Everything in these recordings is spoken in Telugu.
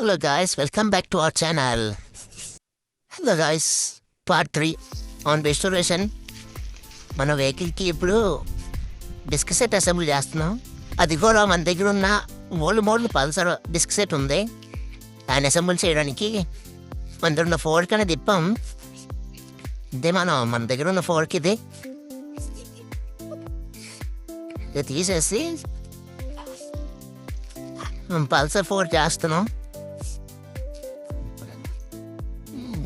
Hello guys, welcome back to our channel. Hello guys, part 3 on restoration. మన వెహికల్కి ఇప్పుడు డిస్క్ సెట్ అసెంబ్లీ చేస్తున్నాం. అది కూడా మన దగ్గర ఉన్న old model Pulsar disc set ఉంది. దాన్ని అసెంబ్లీ చేయడానికి మన దగ్గర ఉన్న ఫోర్క్ అనేది తిప్పాం. ఇదే మన దగ్గర ఉన్న ఫోర్క్ ఇది తీసేసి పల్సర్ 4 చేస్తున్నాం.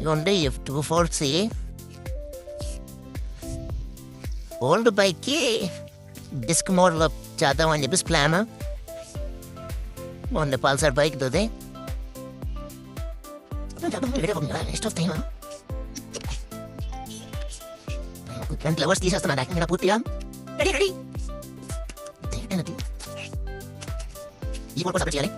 ఇదిగోండి 2 ఫోర్క్స్. ఓల్డ్ బైక్కి డిస్క్ మోడల్ చేద్దామని చెప్పేసి ప్లాన్. ఓన్లీ పల్సర్ బైక్ దొదే ఫ్లవర్స్ తీసేస్తున్నా డాక్టర్ పూర్తిగా రెడీ రెడీ. ఈ ఫోటో సపరేట్ చేయాలి.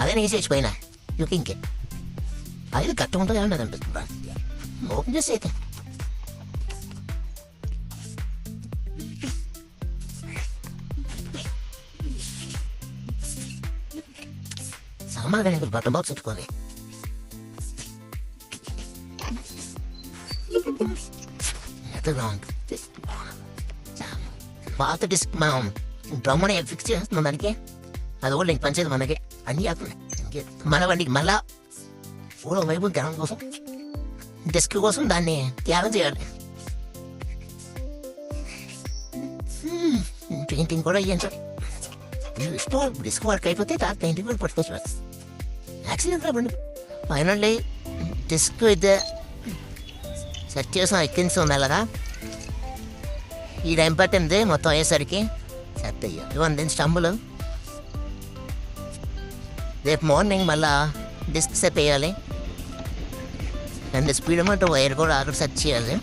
అదే నేసేసిపోయినా ఇంకే అది కట్ట ఉంటుంది ఏమన్నా అనిపిస్తుందా ఓపెన్ చేసి అయితే సామాన్లు బట్టన్ బాక్స్ పెట్టుకోవాలి. పాత డిస్క్ మనం డ్రమ్ అని ఫిక్స్ చేస్తున్నాం దానికి. అది కూడా ఇంక పనిచేది మనకి అన్నీ కాకుండా మన బండికి మళ్ళా పూల వైపు జ్ఞానం కోసం డిస్క్ కోసం దాన్ని త్యాగం చేయాలి. పెయింటింగ్ కూడా చేయించాలి. డిస్క్ వర్క్ అయిపోతే పెయింటింగ్ కూడా పట్టుకోవచ్చు. యాక్సిడెంట్ రాబండి ఫైనల్లీ డిస్క్ అయితే సెట్ చేసాం. ఎక్కించాం మెల్లగా. ఈ టైం పట్టింది మొత్తం అయ్యేసరికి సెట్ అయ్యాలి. ఇవన్నీ స్టంబులు రేపు మార్నింగ్ మళ్ళా డిస్క్ సెట్ వేయాలి. అండ్ స్పీడ్ అమౌంట్ వైర్ కూడా అక్కడ సెట్ చేయాలి.